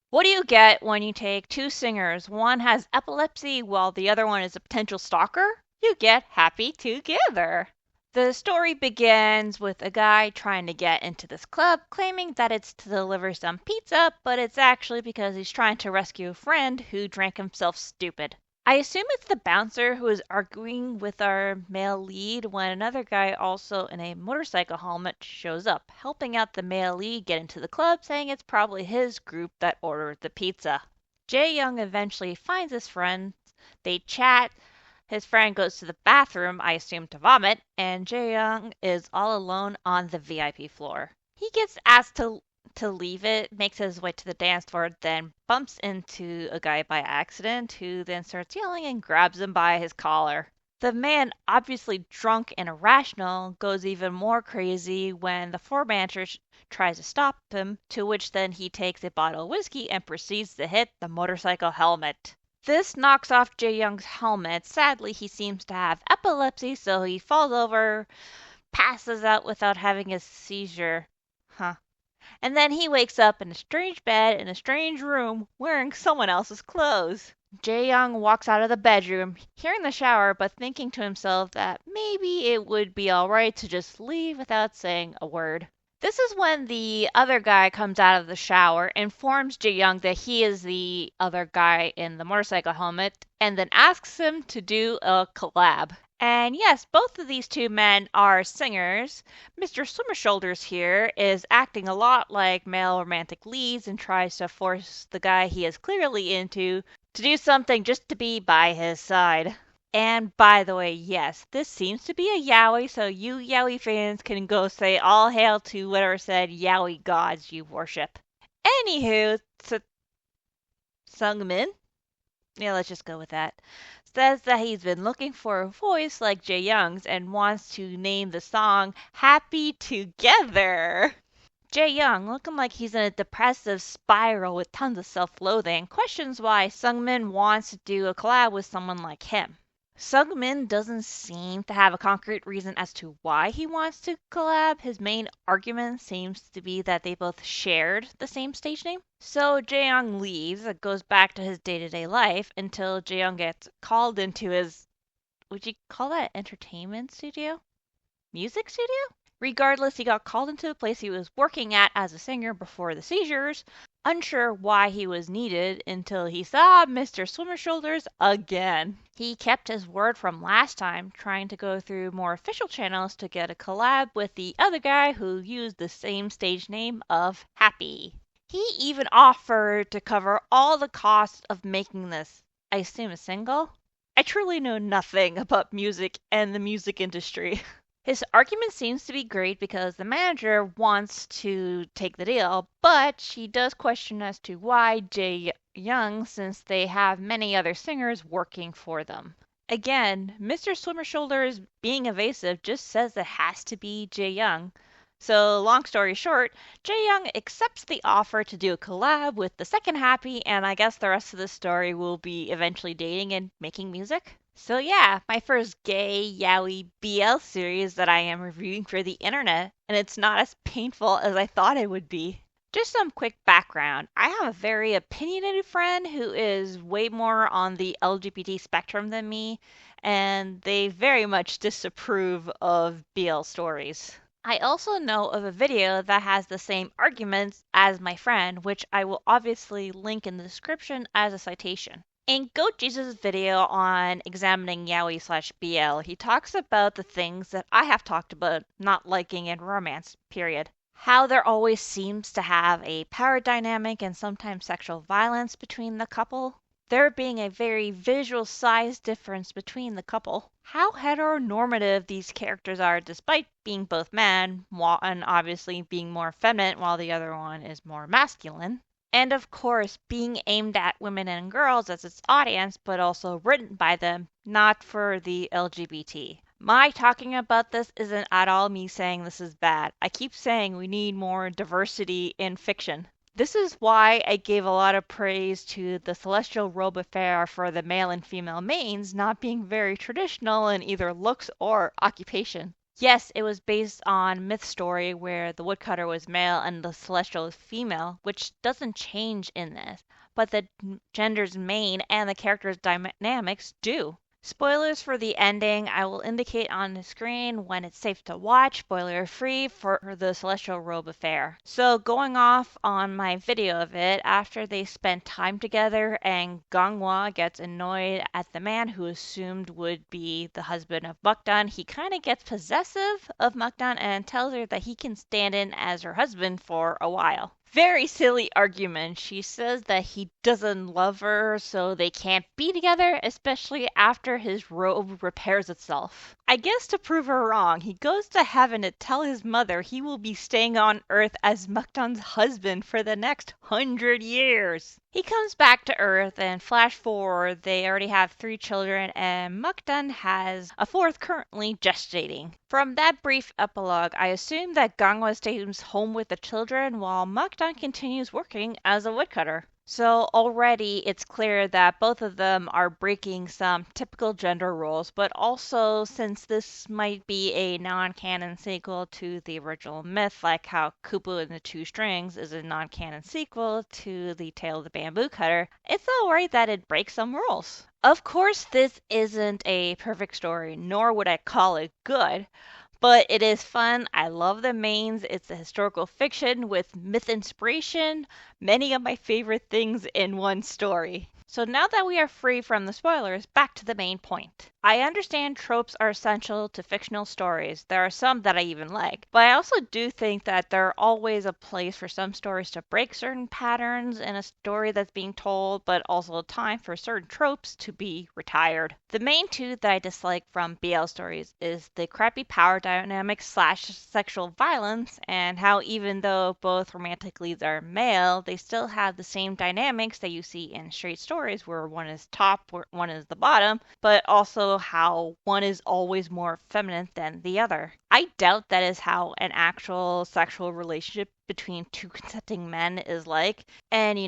What do you get when you take two singers? One has epilepsy while the other one is a potential stalker? You get happy together. The story begins with a guy trying to get into this club, claiming that it's to deliver some pizza, but it's actually because he's trying to rescue a friend who drank himself stupid. I assume it's the bouncer who is arguing with our male lead when another guy, also in a motorcycle helmet, shows up, helping out the male lead get into the club, saying it's probably his group that ordered the pizza. Jae Young eventually finds his friend. They chat. His friend goes to the bathroom, I assume to vomit, and Jae Young is all alone on the VIP floor. He gets asked to leave it, makes his way to the dance floor, then bumps into a guy by accident who then starts yelling and grabs him by his collar. The man, obviously drunk and irrational, goes even more crazy when the floor manager tries to stop him, to which then he takes a bottle of whiskey and proceeds to hit the motorcycle helmet. This knocks off Jae Young's helmet. Sadly, he seems to have epilepsy, so he falls over, passes out without having a seizure. Huh. And then he wakes up in a strange bed in a strange room wearing someone else's clothes. Jae Young walks out of the bedroom, hearing the shower, but thinking to himself that maybe it would be alright to just leave without saying a word. This is when the other guy comes out of the shower, informs Jae Young that he is the other guy in the motorcycle helmet, and then asks him to do a collab. And yes, both of these two men are singers. Mr. Swimmer Shoulders here is acting a lot like male romantic leads and tries to force the guy he is clearly into to do something just to be by his side. And by the way, yes, this seems to be a yaoi, so you yaoi fans can go say all hail to whatever said yaoi gods you worship. Anywho, Sungmin, yeah, let's just go with that, says that he's been looking for a voice like Jae Young's and wants to name the song Happy Together. Jae Young, looking like he's in a depressive spiral with tons of self loathing, questions why Sungmin wants to do a collab with someone like him. Sungmin doesn't seem to have a concrete reason as to why he wants to collab. His main argument seems to be that they both shared the same stage name. So Jaeyoung leaves and goes back to his day-to-day life until Jaeyoung gets called into his, would you call that entertainment studio? Music studio? Regardless, he got called into the place he was working at as a singer before the seizures, unsure why he was needed until he saw Mr. Swimmer Shoulders again. He kept his word from last time, trying to go through more official channels to get a collab with the other guy who used the same stage name of Happy. He even offered to cover all the costs of making this, I assume, a single? I truly know nothing about music and the music industry. His argument seems to be great because the manager wants to take the deal, but she does question as to why Jae Young, since they have many other singers working for them. Again, Mr. Swimmer Shoulders being evasive just says it has to be Jae Young. So, long story short, Jae Young accepts the offer to do a collab with the second Happy, and I guess the rest of the story will be eventually dating and making music. So yeah, my first gay yaoi BL series that I am reviewing for the internet, and it's not as painful as I thought it would be. Just some quick background. I have a very opinionated friend who is way more on the LGBT spectrum than me, and they very much disapprove of BL stories. I also know of a video that has the same arguments as my friend, which I will obviously link in the description as a citation. In Goat Jesus' video on examining yaoi slash BL, he talks about the things that I have talked about not liking in romance, period. How there always seems to have a power dynamic and sometimes sexual violence between the couple. There being a very visual size difference between the couple. How heteronormative these characters are despite being both men, one obviously being more feminine while the other one is more masculine. And of course, being aimed at women and girls as its audience, but also written by them, not for the LGBT. My talking about this isn't at all me saying this is bad. I keep saying we need more diversity in fiction. This is why I gave a lot of praise to the Celestial Robe affair for the male and female mains not being very traditional in either looks or occupation. Yes, it was based on myth story where the woodcutter was male and the celestial was female, which doesn't change in this, but the genders main and the characters' dynamics do. Spoilers for the ending I will indicate on the screen when it's safe to watch, spoiler free for the Celestial Robe affair. So going off on my video of it, after they spend time together and Ganghwa gets annoyed at the man who assumed would be the husband of Mukdan, he kind of gets possessive of Mukdan and tells her that he can stand in as her husband for a while. Very silly argument. She says that he doesn't love her, so they can't be together, especially after his robe repairs itself. I guess to prove her wrong, he goes to heaven to tell his mother he will be staying on Earth as Mukdan's husband for the next 100 years. He comes back to Earth and flash forward, they already have 3 children and Mukdan has a fourth currently gestating. From that brief epilogue, I assume that Gangwa stays home with the children while Mukdan continues working as a woodcutter. So already it's clear that both of them are breaking some typical gender roles, but also since this might be a non-canon sequel to the original myth, like how Kupu and the Two Strings is a non-canon sequel to the Tale of the Bamboo Cutter, it's alright that it breaks some rules. Of course, this isn't a perfect story, nor would I call it good, but it is fun. I love the mains. It's a historical fiction with myth inspiration, many of my favorite things in one story. So now that we are free from the spoilers, back to the main point. I understand tropes are essential to fictional stories. There are some that I even like. But I also do think that there are always a place for some stories to break certain patterns in a story that's being told, but also a time for certain tropes to be retired. The main two that I dislike from BL stories is the crappy power dynamic slash sexual violence, and how even though both romantic leads are male, they still have the same dynamics that you see in straight stories where one is top, where one is the bottom, but also how one is always more feminine than the other. I doubt that is how an actual sexual relationship between two consenting men is like. And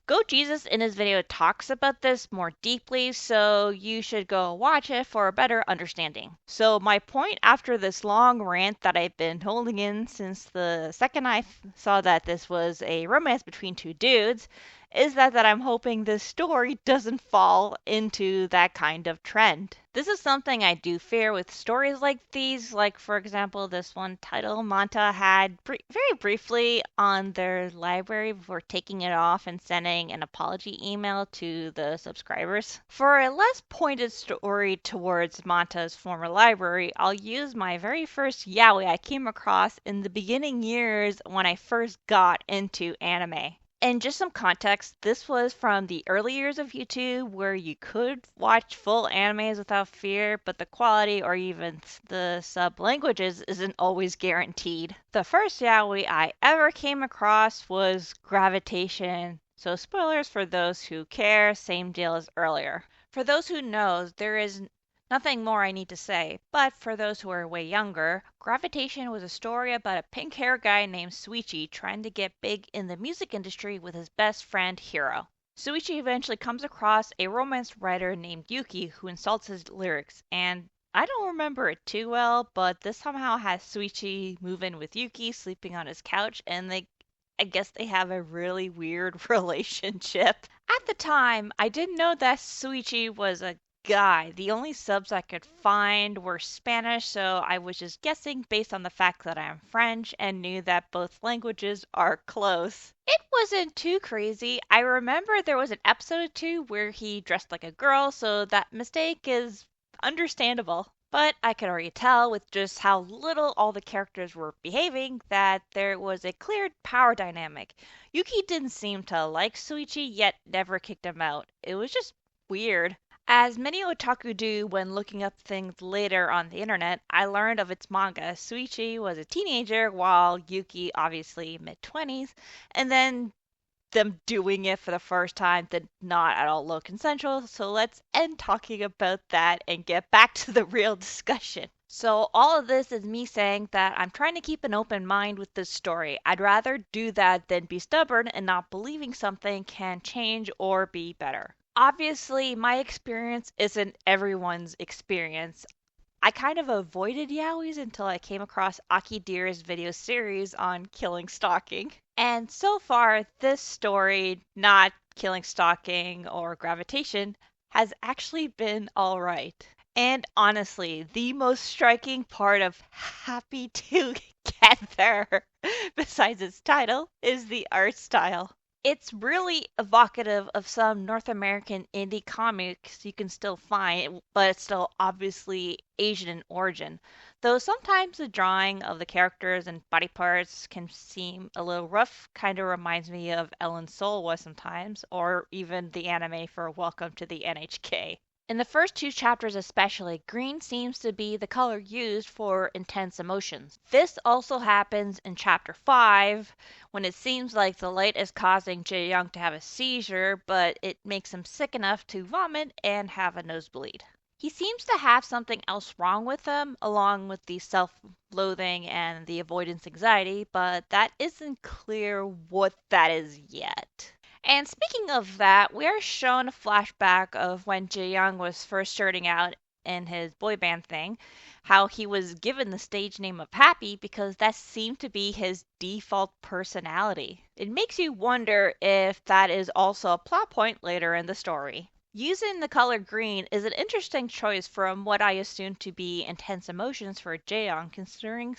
Go Jesus in his video talks about this more deeply, so you should go watch it for a better understanding. So my point after this long rant that I've been holding in since the second I saw that this was a romance between two dudes is that I'm hoping this story doesn't fall into that kind of trend. This is something I do fear with stories like these, like for example this one title Manta had very briefly on their library before taking it off and sending an apology email to the subscribers. For a less pointed story towards Manta's former library, I'll use my very first yaoi I came across in the beginning years when I first got into anime. And just some context, this was from the early years of YouTube where you could watch full animes without fear, but the quality or even the sub languages isn't always guaranteed. The first yaoi I ever came across was Gravitation. So spoilers for those who care, same deal as earlier. For those who knows, there is nothing more I need to say, but for those who are way younger, Gravitation was a story about a pink haired guy named Suichi trying to get big in the music industry with his best friend Hiro. Suichi eventually comes across a romance writer named Yuki who insults his lyrics, and I don't remember it too well, but this somehow has Suichi move in with Yuki, sleeping on his couch, and I guess they have a really weird relationship. At the time, I didn't know that Suichi was a guy. The only subs I could find were Spanish, so I was just guessing based on the fact that I'm French and knew that both languages are close. It wasn't too crazy. I remember there was an episode or two where he dressed like a girl, so that mistake is understandable. But I could already tell with just how little all the characters were behaving that there was a clear power dynamic. Yuki didn't seem to like Suichi, yet never kicked him out. It was just weird. As many otaku do when looking up things later on the internet, I learned of its manga. Suichi was a teenager while Yuki obviously mid-20s, and then them doing it for the first time did not at all look consensual, so let's end talking about that and get back to the real discussion. So, all of this is me saying that I'm trying to keep an open mind with this story. I'd rather do that than be stubborn and not believing something can change or be better. Obviously, my experience isn't everyone's experience. I kind of avoided yaois until I came across Aki Deer's video series on killing stalking. And so far, this story, not killing stalking or gravitation, has actually been alright. And honestly, the most striking part of Happy Together, besides its title, is the art style. It's really evocative of some North American indie comics you can still find, but it's still obviously Asian in origin. Though sometimes the drawing of the characters and body parts can seem a little rough, kind of reminds me of Ellen Soul was sometimes, or even the anime for Welcome to the NHK. In the first two chapters especially, green seems to be the color used for intense emotions. This also happens in chapter 5 when it seems like the light is causing Jae Young to have a seizure, but it makes him sick enough to vomit and have a nosebleed. He seems to have something else wrong with him, along with the self loathing and the avoidance anxiety, but that isn't clear what that is yet. And speaking of that, we are shown a flashback of when Jae-young was first starting out in his boy band thing, how he was given the stage name of Happy because that seemed to be his default personality. It makes you wonder if that is also a plot point later in the story. Using the color green is an interesting choice from what I assume to be intense emotions for Jaeyoung, considering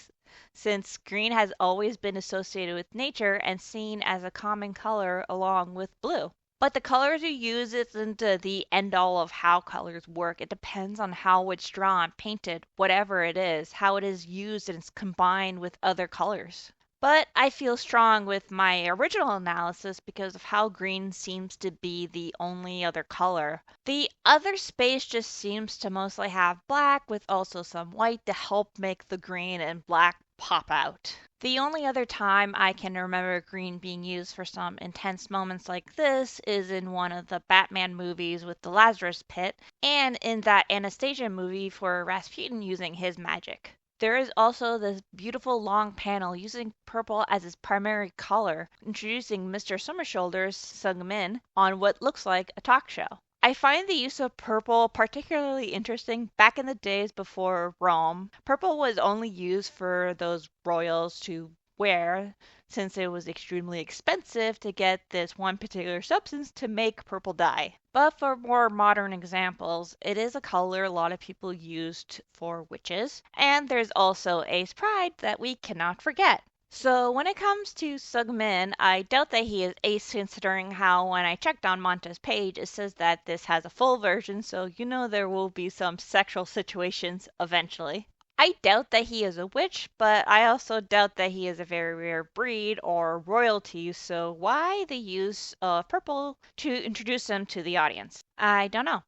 since green has always been associated with nature and seen as a common color along with blue. But the colors you use isn't the end all of how colors work. It depends on how it's drawn, painted, whatever it is, how it is used and it's combined with other colors. But I feel strong with my original analysis because of how green seems to be the only other color. The other space just seems to mostly have black with also some white to help make the green and black pop out. The only other time I can remember green being used for some intense moments like this is in one of the Batman movies with the Lazarus Pit, and in that Anastasia movie for Rasputin using his magic. There is also this beautiful long panel using purple as its primary color, introducing Mr. Summershoulders Sung-min on what looks like a talk show. I find the use of purple particularly interesting back in the days before Rome. Purple was only used for those royals to wear since it was extremely expensive to get this one particular substance to make purple dye. But for more modern examples, it is a color a lot of people used for witches, and there's also Ace Pride that we cannot forget. So when it comes to Sugmin, I doubt that he is ace considering how when I checked on Manta's page it says that this has a full version, so you know there will be some sexual situations eventually. I doubt that he is a witch, but I also doubt that he is a very rare breed or royalty, so why the use of purple to introduce him to the audience? I don't know.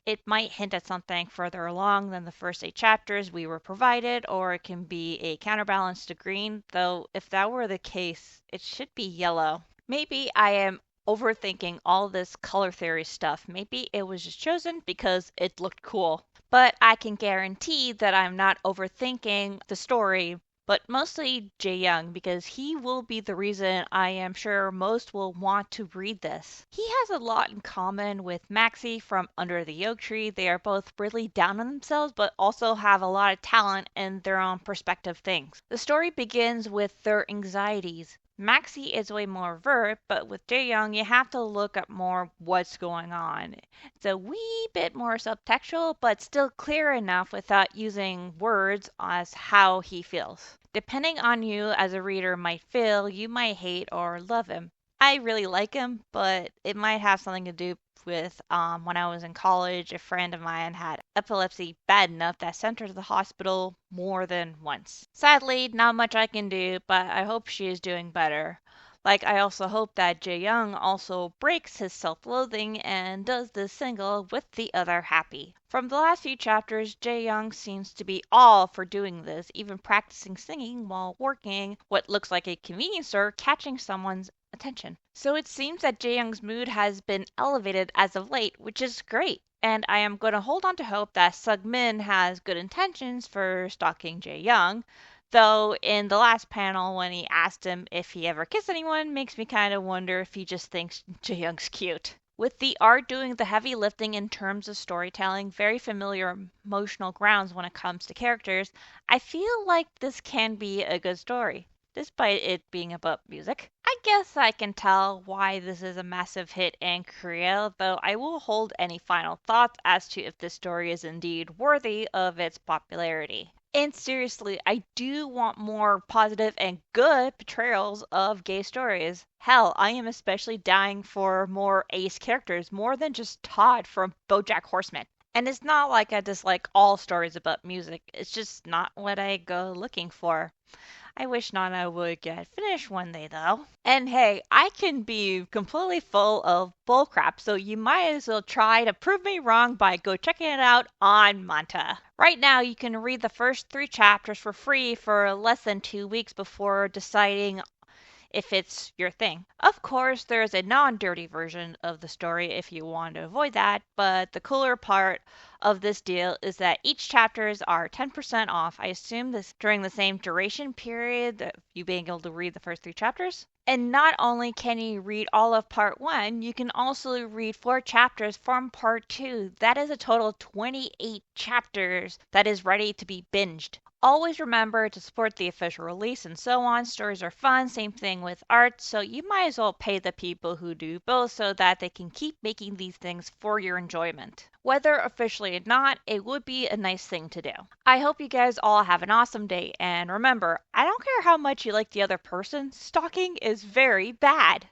It might hint at something further along than the first 8 chapters we were provided, or it can be a counterbalance to green, though if that were the case, it should be yellow. Maybe I am overthinking all this color theory stuff. Maybe it was just chosen because it looked cool. But I can guarantee that I'm not overthinking the story, but mostly Jae Young because he will be the reason I am sure most will want to read this. He has a lot in common with Maxie from Under the Oak Tree. They are both really down on themselves but also have a lot of talent in their own perspective things. The story begins with their anxieties. Maxie is way more overt, but with Jae Young, you have to look at more what's going on. It's a wee bit more subtextual, but still clear enough without using words as how he feels. Depending on you as a reader might feel, you might hate or love him. I really like him, but it might have something to do with when I was in college, a friend of mine had epilepsy bad enough that sent her to the hospital more than once. Sadly, not much I can do, but I hope she is doing better. Like, I also hope that Jae Young also breaks his self loathing and does this single with the other happy. From the last few chapters, Jae Young seems to be all for doing this, even practicing singing while working what looks like a convenience store, catching someone's attention. So it seems that Jae Young's mood has been elevated as of late, which is great. And I am going to hold on to hope that Sugmin has good intentions for stalking Jae Young. Though in the last panel, when he asked him if he ever kissed anyone, makes me kind of wonder if he just thinks Jae Young's cute. With the art doing the heavy lifting in terms of storytelling, very familiar emotional grounds when it comes to characters, I feel like this can be a good story, despite it being about music. I guess I can tell why this is a massive hit in Korea, though I will hold any final thoughts as to if this story is indeed worthy of its popularity. And seriously, I do want more positive and good portrayals of gay stories. Hell, I am especially dying for more ace characters, more than just Todd from BoJack Horseman. And it's not like I dislike all stories about music, it's just not what I go looking for. I wish Nana would get finished one day, though. And hey, I can be completely full of bullcrap, so you might as well try to prove me wrong by go checking it out on Manta. Right now, you can read the first 3 chapters for free for less than 2 weeks before deciding if it's your thing. Of course, there's a non dirty version of the story if you want to avoid that, but the cooler part of this deal is that each chapters are 10% off. I assume this during the same duration period that you being able to read the first 3 chapters. And not only can you read all of part 1, you can also read 4 chapters from part 2. That is a total of 28 chapters that is ready to be binged. Always remember to support the official release and so on. Stories are fun, same thing with art, so you might as well pay the people who do both so that they can keep making these things for your enjoyment. Whether officially or not, it would be a nice thing to do. I hope you guys all have an awesome day, and remember, I don't care how much you like the other person, stalking is very bad.